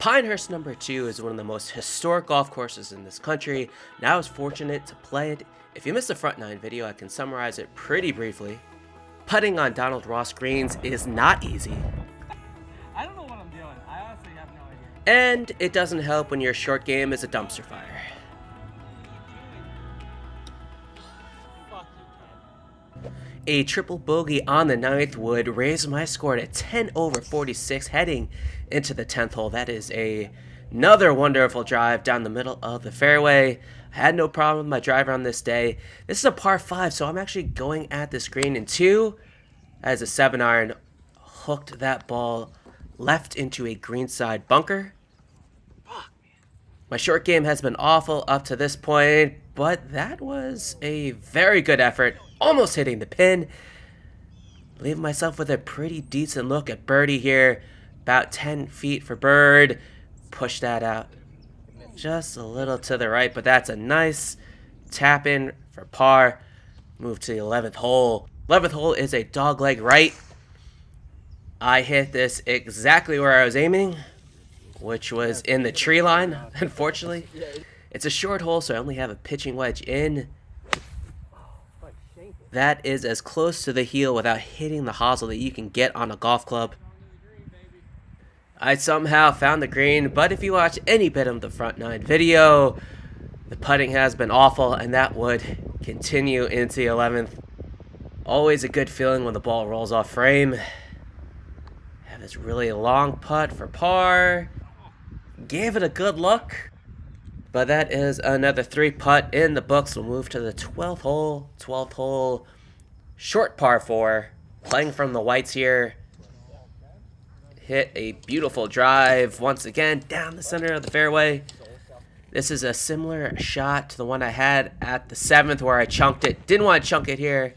Pinehurst No.2 is one of the most historic golf courses in this country, and I was fortunate to play it. If you missed the front nine video, I can summarize it pretty briefly. Putting on Donald Ross greens is not easy. I don't know what I'm doing. I honestly have no idea. And it doesn't help when your short game is a dumpster fire. A triple bogey on the 9th would raise my score to 10 over 46 heading into the 10th hole. That is another wonderful drive down the middle of the fairway. I had no problem with my driver on this day. This is a par 5, so I'm actually going at this green in 2 as a 7-iron hooked that ball left into a greenside bunker. My short game has been awful up to this point, but that was a very good effort, almost hitting the pin. Leaving myself with a pretty decent look at birdie here, about 10 feet for bird. Push that out just a little to the right, but that's a nice tap in for par. Move to the 11th hole. 11th hole is a dogleg right. I hit this exactly where I was aiming, which was in the tree line, unfortunately. It's a short hole, so I only have a pitching wedge in. That is as close to the heel without hitting the hosel that you can get on a golf club. I somehow found the green, but if you watch any bit of the front nine video, the putting has been awful, and that would continue into the 11th. Always a good feeling when the ball rolls off frame. Have this really long putt for par. Gave it a good look, but that is another 3 putt in the books. We'll move to the 12th hole. 12th hole, short par 4. Playing from the whites here. Hit a beautiful drive once again down the center of the fairway. This is a similar shot to the one I had at the 7th where I chunked it. Didn't want to chunk it here.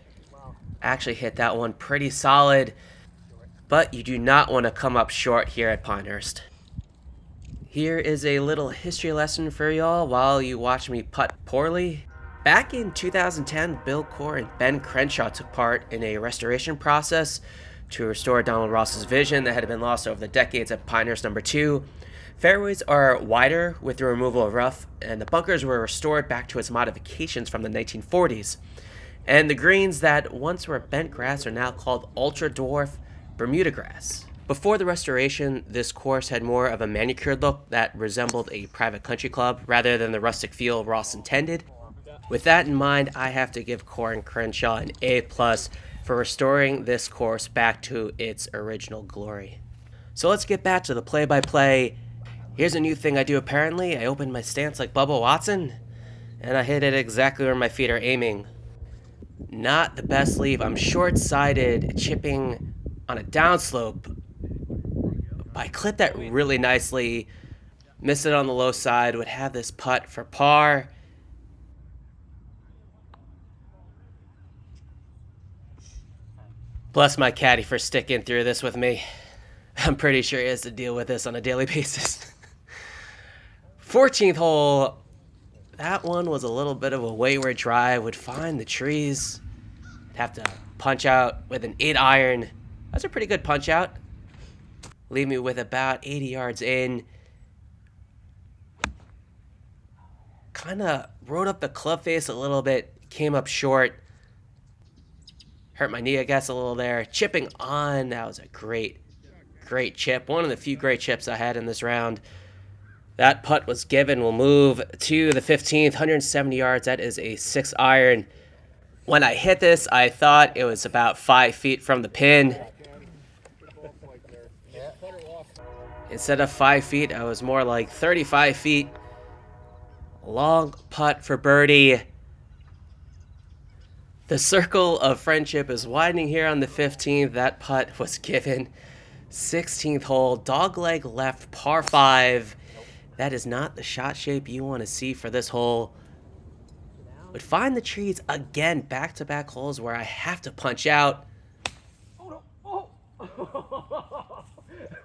Actually hit that one pretty solid, but you do not want to come up short here at Pinehurst. Here is a little history lesson for y'all while you watch me putt poorly. Back in 2010, Bill Coore and Ben Crenshaw took part in a restoration process to restore Donald Ross's vision that had been lost over the decades at Pinehurst No.2. Fairways are wider with the removal of rough, and the bunkers were restored back to its modifications from the 1940s. And the greens that once were bent grass are now called ultra dwarf Bermuda grass. Before the restoration, this course had more of a manicured look that resembled a private country club rather than the rustic feel Ross intended. With that in mind, I have to give Coore and Crenshaw an A+ for restoring this course back to its original glory. So let's get back to the play-by-play. Here's a new thing I do apparently. I open my stance like Bubba Watson, and I hit it exactly where my feet are aiming. Not the best leave. I'm short-sided, chipping on a downslope. I clipped that really nicely. Missed it on the low side. Would have this putt for par. Bless my caddy for sticking through this with me. I'm pretty sure he has to deal with this on a daily basis. 14th hole. That one was a little bit of a wayward drive. Would find the trees. Have to punch out with an 8-iron. That's a pretty good punch out. Leave me with about 80 yards in. Kind of rode up the club face a little bit. Came up short. Hurt my knee, I guess, a little there. Chipping on. That was a great chip. One of the few great chips I had in this round. That putt was given. We'll move to the 15th. 170 yards. That is a 6-iron. When I hit this, I thought it was about 5 feet from the pin. Instead of 5 feet, I was more like 35 feet. Long putt for birdie. The circle of friendship is widening here on the 15th. That putt was given. 16th hole, dogleg left, par 5. That is not the shot shape you want to see for this hole. Would find the trees again, back-to-back holes where I have to punch out. Oh, no. Oh.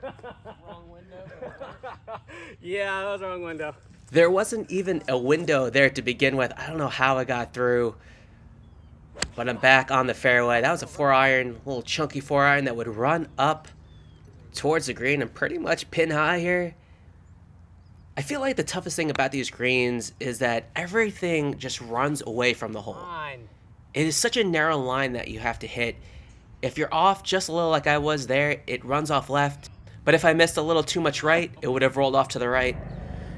Wrong window. Yeah, that was the wrong window. There wasn't even a window there to begin with. I don't know how I got through. But I'm back on the fairway. That was a 4-iron, little chunky 4-iron that would run up towards the green and pretty much pin high here. I feel like the toughest thing about these greens is that everything just runs away from the hole. Fine. It is such a narrow line that you have to hit. If you're off just a little like I was there, it runs off left. But if I missed a little too much right, it would have rolled off to the right.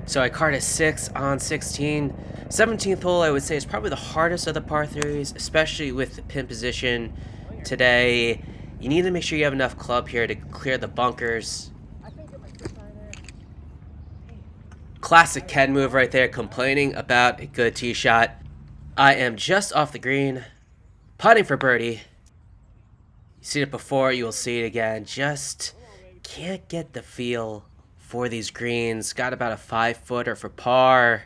So I carded 6 on 16. 17th hole, I would say, is probably the hardest of the par 3s, especially with the pin position today. You need to make sure you have enough club here to clear the bunkers. Classic Ken move right there, complaining about a good tee shot. I am just off the green, putting for birdie. You've seen it before, you will see it again. Just can't get the feel for these greens. Got about a 5-footer for par.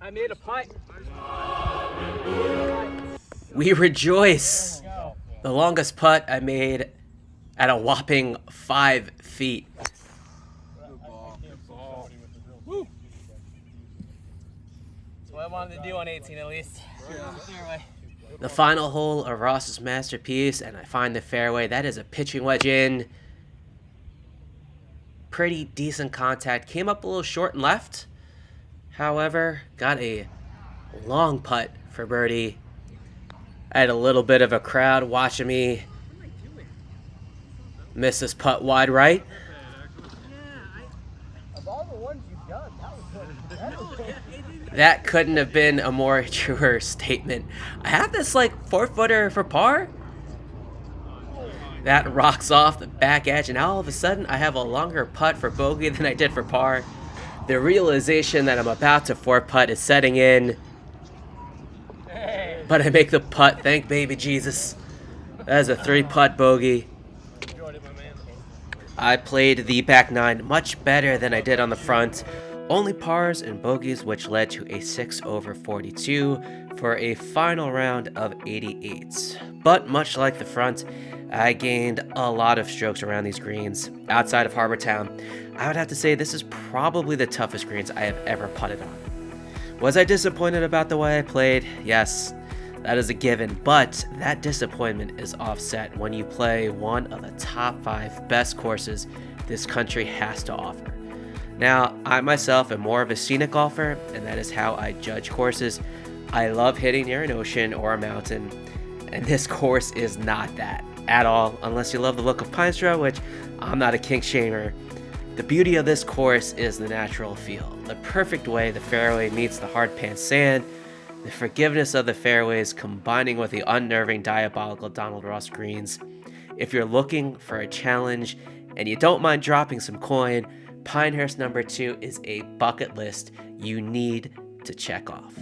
I made a putt. We rejoice. The longest putt I made at a whopping 5 feet. Woo. That's what I wanted to do on 18 at least. Fairway. The final hole of Ross's masterpiece, and I find the fairway. That is a pitching wedge in. Pretty decent contact. Came up a little short and left. However, got a long putt for birdie. I had a little bit of a crowd watching me miss this putt wide right. Of all the ones you've done, that was good. That couldn't have been a more truer statement. I have this like 4-footer for par. That rocks off the back edge, and now all of a sudden I have a longer putt for bogey than I did for par. The realization that I'm about to 4-putt is setting in. But I make the putt, thank baby Jesus. That is a 3-putt bogey. I played the back 9 much better than I did on the front. Only pars and bogeys, which led to a 6 over 42 for a final round of 88. But much like the front, I gained a lot of strokes around these greens. Outside of Harbor Town, I would have to say this is probably the toughest greens I have ever putted on. Was I disappointed about the way I played? Yes, that is a given, but that disappointment is offset when you play one of the top 5 best courses this country has to offer. Now, I myself am more of a scenic golfer, and that is how I judge courses. I love hitting near an ocean or a mountain, and this course is not that at all, unless you love the look of Pinehurst, which I'm not a kink shamer. The beauty of this course is the natural feel, the perfect way the fairway meets the hard pan sand, the forgiveness of the fairways combining with the unnerving Diabolical Donald Ross greens. If you're looking for a challenge and you don't mind dropping some coin, Pinehurst No.2 is a bucket list you need to check off.